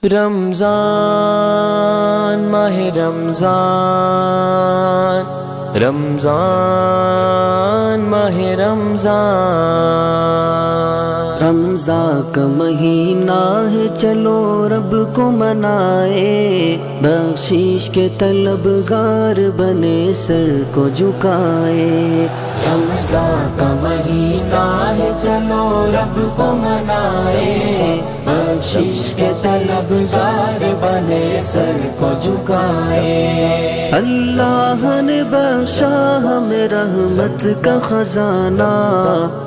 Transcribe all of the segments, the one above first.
रमज़ान माहे रमज़ान, रमज़ान माहे रमज़ान। रमज़ान का महीना है, चलो रब को मनाए, बख्शीश के तलबगार बने सर को झुकाए। रमज़ान का महीना है, चलो रब को मनाए, बख्शीश के तलबगार बने सर को झुकाए। अल्लाह ने बख्शा हमें रहमत का खजाना,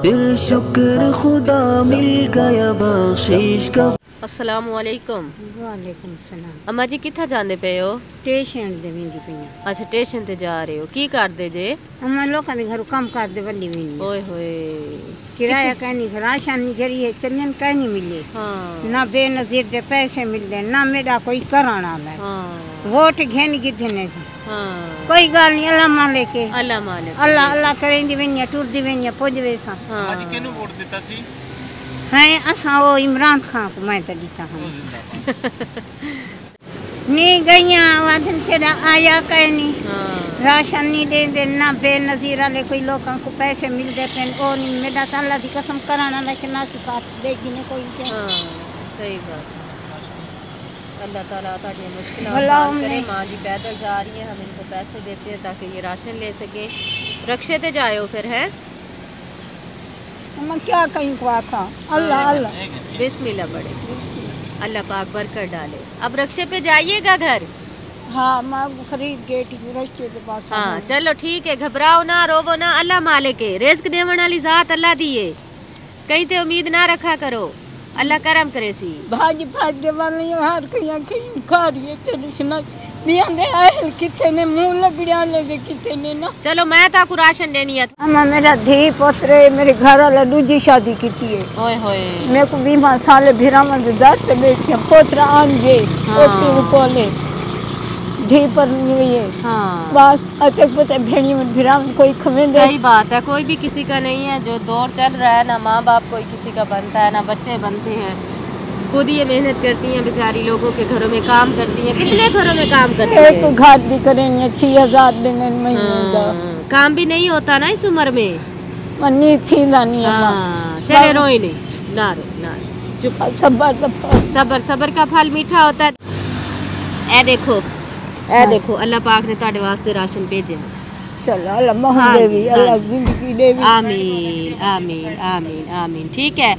फिर शुक्र खुदा मिल गया बख्शीश का। अस्सलाम वालेकुम। वालेकुम सलाम। अम्मा जी कित्थे जांदे पे हो? स्टेशन दे वेंदी पई। अच्छा स्टेशन ते जा रहे हो, की करदे जे? अम्मा लोकां दे घर काम करदे वल्ली वेंदी। ओए होए किराया कहनी राशन जरिए चलन कहनी मिले। हाँ। ना बेनजीर दे पैसे मिलदे, ना मेरा कोई कराना है। हाँ। वोट घेन गिद्धे ने। हाँ। कोई गाल नहीं, अल्लाह मालिक है। अल्लाह मालिक। अल्लाह अल्लाह करेंदी वेन्या टूर दी वेन्या पुजवे सा। हाँ। आज केनु वोट देता सी? है असा वो इमरान खान को मैं तो दीता हूँ। नहीं गईया वादन तेरा आया कहनी। हाँ। राशन नहीं दे दे, ना बेनजीर वाले कोई लोगों को पैसे मिल देते हैं। ओ नहीं मेरा अल्लाह की कसम कराना ना सिखा देगी ने कोई क्या। हाँ सही बात है। अल्लाह ताला ताकि मुश्किल भला आसान करे। माँ जी पैदल जा रही है, हम इनको पैसे देते हैं ताकि ये राशन ले सके। रक्षे ते जाए हो फिर है? मैं क्या कहीं को आखा। अल्लाह अल्लाह बिस्मिल्लाह पढ़े, अल्लाह पाक बरकत डाले। अब रक्षे पे जाइएगा घर। हाँ मैं खरीद गेट रस्ते के पास। हाँ चलो ठीक है, घबराओ ना, रोवो ना, अल्लाह मालिक है। रिज़्क देवन वाली ज़ात अल्लाह दिए, कहीं ते उम्मीद ना रखा करो, अल्लाह करम करे सी। भाजी फायदे वाली हर कहीं कहीं खा रही है तेरे सुना बियां दे आहल किथे ने मुंह लगड़िया ले दे किथे ने ना। चलो मैं ताकू राशन देनी है। अम्मा मेरा धी पोतरे मेरे घर वाला दूजी शादी की है। ओए होए मेरे को 20 साल भिरावन दे दस बैठी पोतरा आंजे पोती कोले धी पर नहीं है। हाँ बस अतक पता भेड़ी में भिरावन कोई खमे दे। सही बात है, कोई भी किसी का नहीं है। जो दौर चल रहा है ना माँ बाप कोई किसी का बनता है ना बच्चे बनते हैं। खुद ये मेहनत करती हैं बेचारी, लोगों के घरों में काम करती हैं। कितने घरों में काम करती हैं? एक घर दी करेंगे 6000 देने महीने का। काम भी नहीं होता ना इस उम्र में। मनी थी नानी अम्मा। हाँ चले रोई नहीं, ना रो ना रो, चुप। सबर सबर का फल मीठा होता है। ए देखो देखो अल्लाह पाक ने ਤੁਹਾਡੇ वास्ते राशन भेजे। चलो अल्लाह मोहन देवी, अल्लाह जिंदगी देवी। आमीन आमीन आमीन आमीन। ठीक है,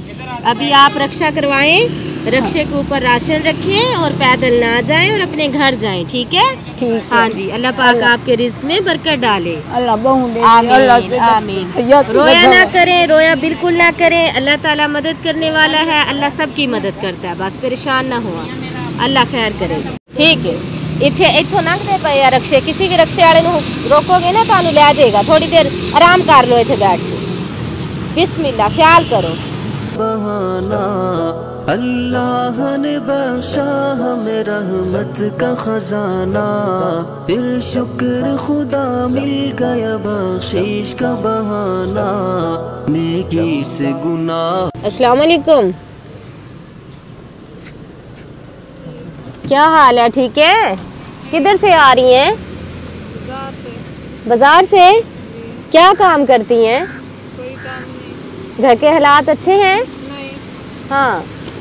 अभी आप रक्षा करवाएं, रक्षे के ऊपर राशन रखें और पैदल ना जाएं और अपने घर जाएं। ठीक है? ठीक। हाँ जी, अल्लाह पाक आपके रिस्क में बरकत डाले। अल्लाह मोहन देवी। आमीन आमीन। रोया ना करें, रोया बिल्कुल ना करें। अल्लाह ताला मदद करने वाला है, अल्लाह सबकी मदद करता है। बस परेशान ना हुआ, अल्लाह खैर करे। ठीक है, इथे इथों लंघते पे या रक्षे, किसी भी रक्षे वाले रोकोगे ना तो ले जाएगा। थोड़ी देर आराम कर लो इथे बैठ के। बिस्मिल्लाह, ख्याल करो। बहाना अल्लाह ने बख्शा हमें रहमत का खजाना, फिर शुक्र खुदा मिल गया बख्शीश का बहाना, नेकी से गुनाह। अस्सलाम वालेकुम, क्या हाल है? ठीक है? किधर से आ रही हैं? बाजार से। क्या काम करती हैं? कोई काम नहीं। घर के हालात अच्छे हैं? नहीं। हाँ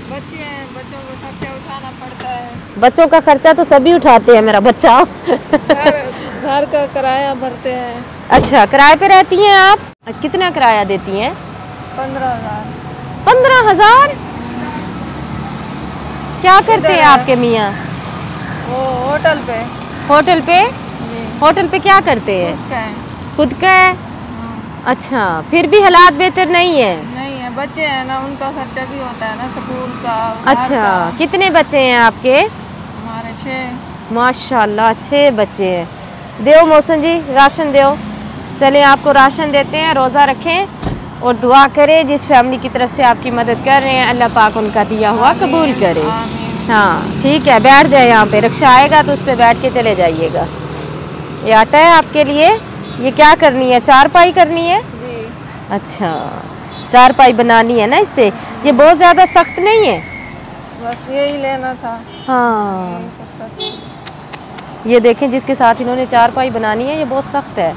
बच्चे हैं, बच्चों का खर्चा उठाना पड़ता है। बच्चों का खर्चा तो सभी उठाते हैं, मेरा बच्चा। घर का किराया भरते हैं। अच्छा, किराए पे रहती हैं आप? कितना किराया देती हैं? 15,000। 15,000? क्या करते हैं आपके मियाँ? वो होटल पे। होटल पे? जी। होटल पे क्या करते हैं? खुद का है। खुद का है? अच्छा, फिर भी हालात बेहतर नहीं है? नहीं है, बच्चे हैं ना, उनका खर्चा भी होता है ना, स्कूल का। अच्छा, कितने बच्चे हैं आपके? हमारे 6। माशाल्लाह 6 बच्चे हैं। दो मौसम जी राशन दो। चले आपको राशन देते हैं, रोज़ा रखें और दुआ करें। जिस फैमिली की तरफ से आपकी मदद कर रहे हैं अल्लाह पाक उनका दिया हुआ कबूल करे। हाँ ठीक है, बैठ जाए यहाँ पे। रक्षा आएगा तो उस पर बैठ के चले जाइएगा। ये आटा है आपके लिए। ये क्या करनी है? चारपाई करनी है जी। अच्छा, चारपाई बनानी है ना इससे। ये बहुत ज़्यादा सख्त नहीं है? बस यही लेना था। हाँ यही फुर्सत। ये देखें, जिसके साथ इन्होंने चारपाई बनानी है, ये बहुत सख्त है।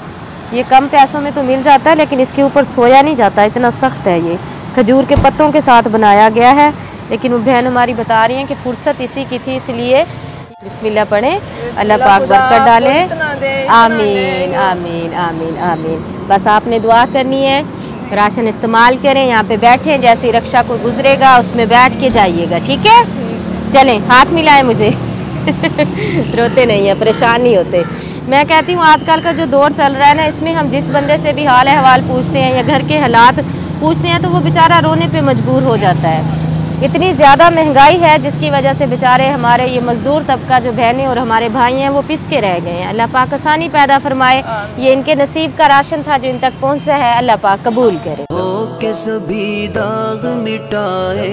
ये कम पैसों में तो मिल जाता है, लेकिन इसके ऊपर सोया नहीं जाता, इतना सख्त है। ये खजूर के पत्तों के साथ बनाया गया है, लेकिन वो बहन हमारी बता रही हैं कि फुर्सत इसी की थी, इसलिए बिस्मिल्लाह पढ़ें, अल्लाह पाक बरकत डाले। आमीन आमीन आमीन आमीन। बस आपने दुआ करनी है, राशन इस्तेमाल करें, यहाँ पे बैठे, जैसे ही रक्षा को गुजरेगा उसमें बैठ के जाइएगा, ठीक है? चलें, हाथ मिलाएं मुझे। रोते नहीं है, परेशान नहीं होते। मैं कहती हूँ आजकल का जो दौर चल रहा है ना, इसमें हम जिस बंदे से भी हाल अहवाल पूछते हैं या घर के हालात पूछते हैं, तो वो बेचारा रोने पे मजबूर हो जाता है। इतनी ज़्यादा महंगाई है, जिसकी वजह से बेचारे हमारे ये मज़दूर तबका जो बहनें और हमारे भाई हैं, वो पिस के रह गए हैं। अल्लाह पाक आसानी पैदा फरमाए। ये इनके नसीब का राशन था जो इन तक पहुँचा है, अल्लाह पाक कबूल करे। के सभी दाग मिटाए,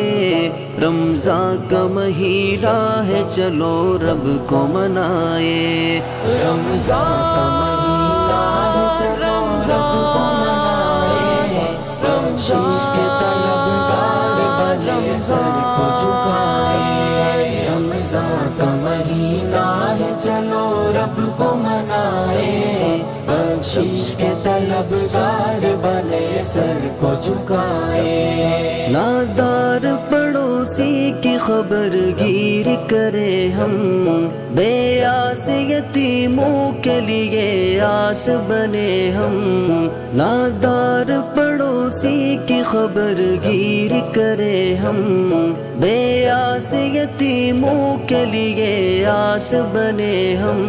रमज़ान का महीना है, चलो रब को मनाए। रमज़ान का महीना है, चलो रब को मनाए। बख्शिश के तलबगार बने, सर को झुकाए। रमज़ान का महीना है, चलो रब को मनाए। बख्शिश के तलबगार बने, सर को झुकाए। नादार पड़ोसी की खबर गिर करे हम, बेआस यतीमों के लिए आस बने हम। नादार पड़ोसी की खबर गिर करे हम, बेआस यतीमों के लिए आस बने हम।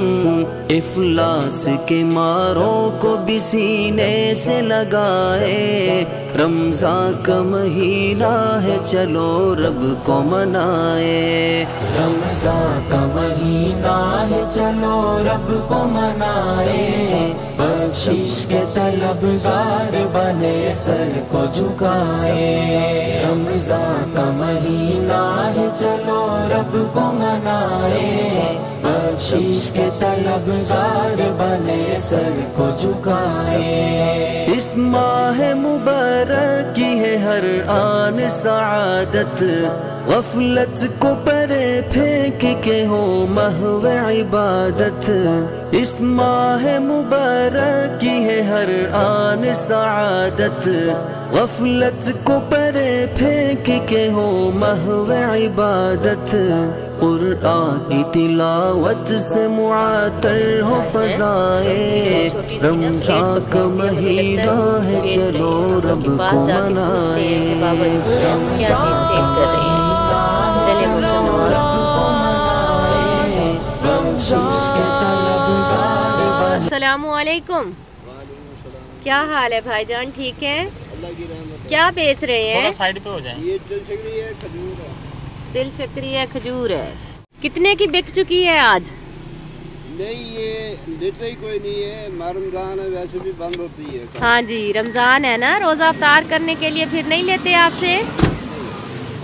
इफलास के मारों को भी सीने से लगाए, रमज़ान का महीना है, चलो रब को मनाए। रमज़ान का महीना है, चलो रब को मनाए। बख्शिश के तलबगार बने, सर को झुकाए। रमज़ान का महीना है, चलो रब को मनाए। बख्शिश के तलबगार बने, सर को झुकाए। इस माह मुबारक की है हर आन सआदत, गफलत को परे फेंक के हो महव इबादत। इस माह मुबारक की है हर आन सआदत, गफलत को परे फेंक के हो महव इबादत। कुरान की तिलावत से मुआतर हो फज़ाए, रमज़ान का महीना है, चलो रब को मनाए। क्या चीज़ सेल कर रही हैं? चलिए अस्सलामु अलैकुम। क्या हाल है भाईजान, ठीक है? क्या बेच रहे हैं? साइड पे हो जाए। ये तिल शकरी है, खजूर है। तिल शकरी है, खजूर है। कितने की बिक चुकी है आज? नहीं, ये लेता ही कोई नहीं है, रमजान है, वैसे भी बंद होती है। हाँ जी, रमज़ान है ना, रोज़ा अफ्तार करने के लिए फिर नहीं लेते आपसे?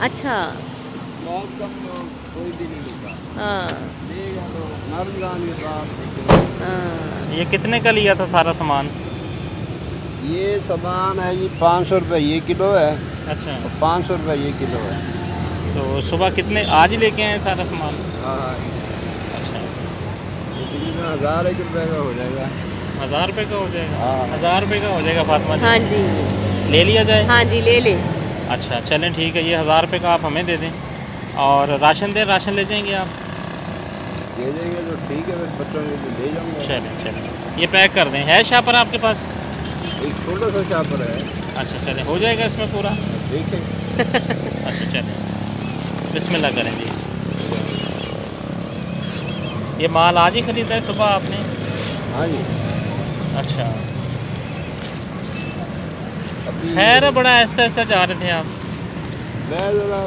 अच्छा, बहुत कम लोग, कोई भी नहीं लेता। हाँ लेगा तो रमजान के बाद। हाँ। ये कितने का लिया था सारा सामान? ये सामान है जी 500 रुपये ये किलो है। अच्छा, 500 रुपये ये किलो है। तो सुबह कितने आज ही लेके आए सारा सामान? हाँ, अच्छा, 1000 रुपये का हो जाएगा। 1000 रुपये का हो जाएगा? हाँ। 1000 रुपये का हो जाएगा फातिमा जी? हाँ जी, ले लिया जाए? हाँ जी, ले लें। अच्छा चलें, ठीक है, ये 1000 रुपये का आप हमें दे दें और राशन दें। राशन ले जाएंगे आप? दे देंगे तो ठीक है, फिर बच्चों के लिए ले जाऊँगा। चलें, ये पैक कर दें। है शापर आपके पास? एक छोटा सा शापर है। अच्छा चलें, हो जाएगा इसमें पूरा? ठीक है। अच्छा चलें, बिस्मिल्लाह करें जी। ये माल आज ही ख़रीदा है सुबह आपने? हाँ जी। अच्छा, खैर बड़ा ऐसा ऐसा जा रहे थे आप? मैं ज़रा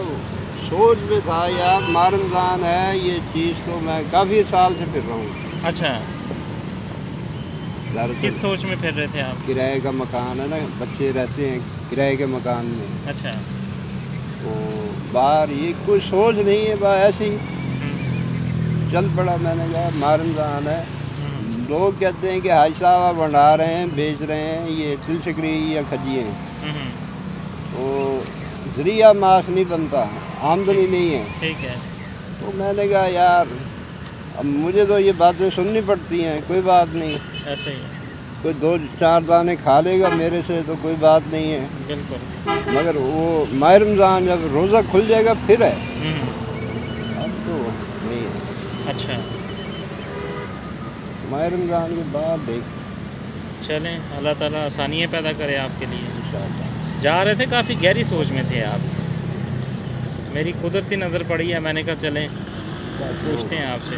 सोच में था यार, रमज़ान है, ये चीज़ तो मैं काफ़ी साल से फिर रहा हूँ। अच्छा, किस सोच में फिर रहे थे आप? किराए का मकान है ना, बच्चे रहते हैं किराए के मकान में। अच्छा, तो बाहर ये कोई सोच नहीं है, बस ऐसे ही चल पड़ा। मैंने कहा रमज़ान है, लोग कहते हैं कि हाजी साहब बना रहे हैं, बेच रहे हैं ये तिल शकरी या खजिए, तो ज़रिया मास नहीं बनता। आमदनी नहीं है। ठीक है। तो मैंने कहा यार अब मुझे तो ये बातें सुननी पड़ती हैं, कोई बात नहीं, ऐसे ही है। कोई 2-4 दाने खा लेगा मेरे से तो कोई बात नहीं है, बिल्कुल। मगर वो माह रमज़ान जब रोज़ा खुल जाएगा फिर है, अब तो नहीं है। अच्छा, माह रमज़ान के बाद देख चलें, अल्लाह ताला आसानियाँ पैदा करे आपके लिए इंशाअल्लाह। जा रहे थे, काफ़ी गहरी सोच में थे आप, मेरी कुदरती नज़र पड़ी है, मैंने कहा चलें पूछते हैं आपसे।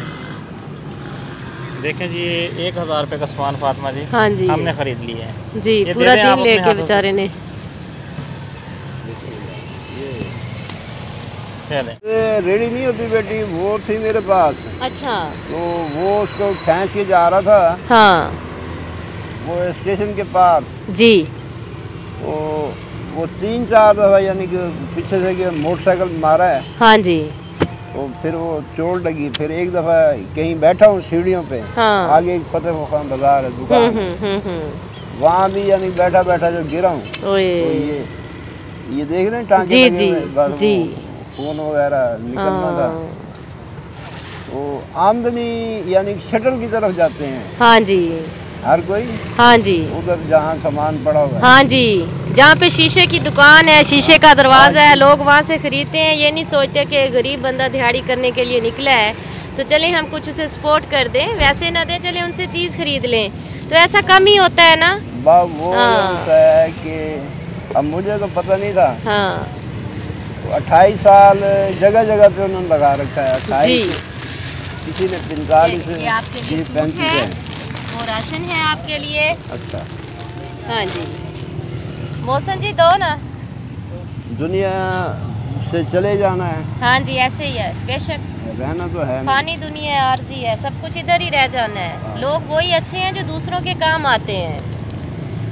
देखें जी, ये 1000 रुपये का सामान फातिमा जी, हाँ जी, हमने ख़रीद लिया है जी, ये पूरा दे दें आप दिन अपने लेके हाथों से। बेचारे ने। चलें। रेडी नहीं होती बेटी, वो थी मेरे पास, अच्छा, तो वो उसको खींच के जा रहा था, हाँ वो स्टेशन के पास, जी, तो वो 3-4 दफ़ा यानी कि पीछे से कि मोटरसाइकिल मारा है, हाँ जी, तो फिर वो चोट लगी। फिर एक दफ़ा कहीं बैठा हूँ सीढ़ियों पे, हाँ, आगे एक फतेह खान बाजार है दुकान, वहाँ भी यानी बैठा बैठा जो गिरा हूँ, तो ओए, ये देख रहे हैं टांके जी लगे जी हुए, बस जी, वो खून वगैरह निकलना था। हाँ, तो आमदनी यानी शटल की तरफ जाते हैं हाँ जी, हर कोई, हाँ जी, उधर जहाँ सामान पड़ा हुआ है। हाँ जी, जहाँ पे शीशे की दुकान है, शीशे का दरवाज़ा है, लोग वहाँ से ख़रीदते हैं। ये नहीं सोचते कि गरीब बंदा दिहाड़ी करने के लिए निकला है तो चलें हम कुछ उसे सपोर्ट कर दें, वैसे ना दें, चलें उनसे चीज़ ख़रीद लें, तो ऐसा कम ही होता है ना। वो हाँ। होता है कि अब मुझे तो पता नहीं था, हाँ 28 साल जगह जगह पे उन्होंने लगा रखा है, 28 जी, किसी ने 45 ये आपके लिए सूट 35 है, है। वो राशन है आपके लिए। अच्छा, हाँ जी, मौसम जी दो ना। दुनिया से चले जाना है, हाँ जी, ऐसे ही है, बेशक रहना तो है नहीं। फानी दुनिया है, आर्जी है, सब कुछ इधर ही रह जाना है। लोग वही अच्छे हैं जो दूसरों के काम आते हैं,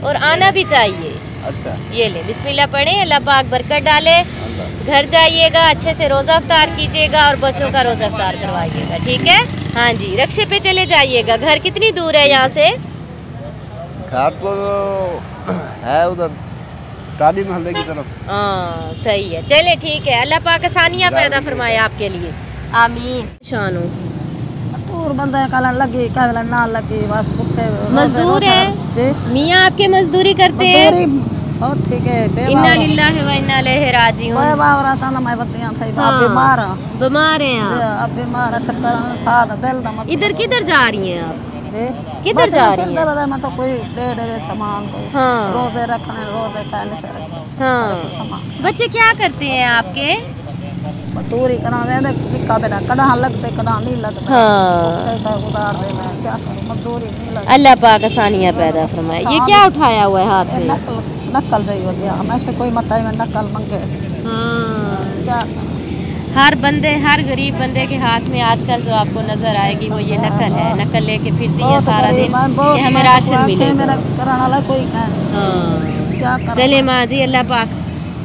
और आना भी चाहिए। अच्छा, ये ले, बिस्मिल्लाह पढ़ें, अल्लाह पाक बरकत डाले। अल्लाह। घर जाइएगा, अच्छे से रोज़ा अफ्तार कीजिएगा और बच्चों का रोज़ा अफ्तार करवाइएगा, ठीक है। हाँ जी, रक्शे पे चले जाइएगा। घर कितनी दूर है यहाँ से? घर तो है उधर टाली मोहल्ले की तरफ। हाँ सही है, चले ठीक है, अल्लाह पाक आसानियाँ पैदा फरमाए आपके लिए, आमीन। शानू दूर बंदा कल लगी कल ना लगी, बस मजदूर है, मियाँ आपके मजदूरी करते हैं? बहुत ठीक है। इन्ना लिल्लाहि व इन्ना इलैहि राजिऊन। बावरा था ना, मैं बतियां थी, हाँ, बीमार बीमार हैं आप? अब बीमार चक्कर साथ दिल दा मसला। इधर किधर जा रही हैं आप? किधर बस जा रही हैं? इधर मैं तो कोई दे दे सामान कोई, हाँ रोजे रखने, रोजे कहने से रखने। हाँ, बच्चे क्या करते हैं आपके? मजदूरी करा दे टिक्का बेटा, कदा लगते कदा नहीं लगते। हाँ, उधार दे, मैं क्या करूं, मजदूरी नहीं लगती। अल्लाह पाक आसानियाँ पैदा फरमाए। ये क्या उठाया हुआ है हाथ में? नकल रही हो गया, मैं से कोई मत में नकल मंगे, हाँ, क्या हर बंदे, हर गरीब बंदे के हाथ में आजकल जो आपको नजर आएगी वो ये नकल है। नकल लेके फिरती है सारा दिन कि हमें राशन मिले। मेरा कराने वाला कोई हाँ, क्या कर। चले माँ जी, अल्लाह पाक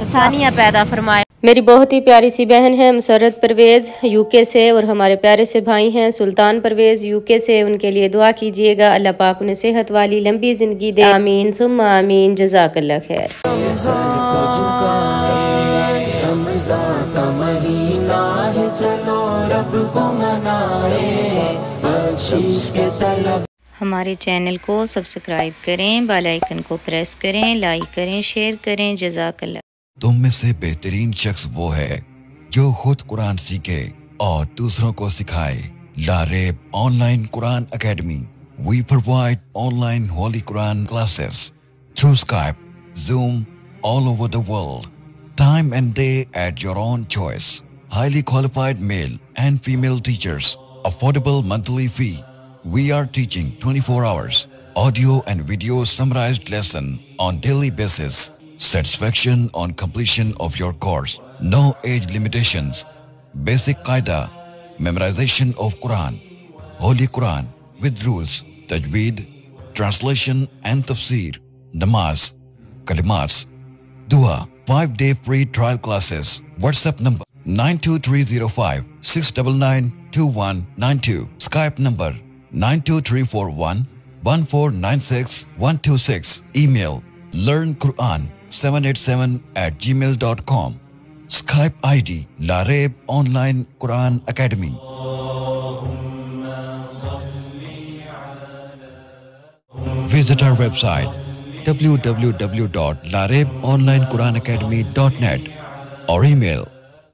आसानियाँ पैदा फरमाए। मेरी बहुत ही प्यारी सी बहन है मुसर्रत परवेज़ यूके से, और हमारे प्यारे से भाई हैं सुल्तान परवेज़ यूके से। उनके लिए दुआ कीजिएगा, अल्लाह पाक उन्हें सेहत वाली लंबी ज़िंदगी दे, आमीन सुम्मा आमीन, जज़ाकल्लाह खैर। हमारे चैनल को सब्सक्राइब करें, बेल आइकन को प्रेस करें, लाइक करें, शेयर करें, जज़ाकल्लाह। तुम में से बेहतरीन शख्स वो है जो खुद कुरान सीखे और दूसरों को सिखाए। Laraib online Quran academy. We provide online Holy Quran classes through Skype, Zoom, all over the world. Time and day at your own choice. Highly qualified male and female teachers. Affordable monthly fee. We are teaching 24 hours. Audio and video summarized lesson on daily basis. Satisfaction on completion of your course. No age limitations. Basic Qaida. Memorization of Quran. Holy Quran with rules. Tajweed. Translation and tafsir. Namaz. Kalimats. Dua. 5-day free trial classes. WhatsApp number 92305-699-2192. Skype number 92341-1496126. Email learnquran787@gmail.com. Skype ID Lareb Online Quran Academy. Visit our website www.larebonlinequranacademy.net or email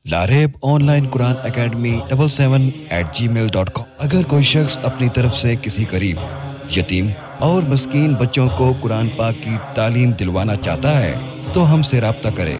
larebonlinequranacademy77@gmail.com। अगर कोई शख्स अपनी तरफ से किसी गरीब, यतीम और मस्कीन बच्चों को कुरान पाक की तालीम दिलवाना चाहता है तो हमसे राब्ता करें।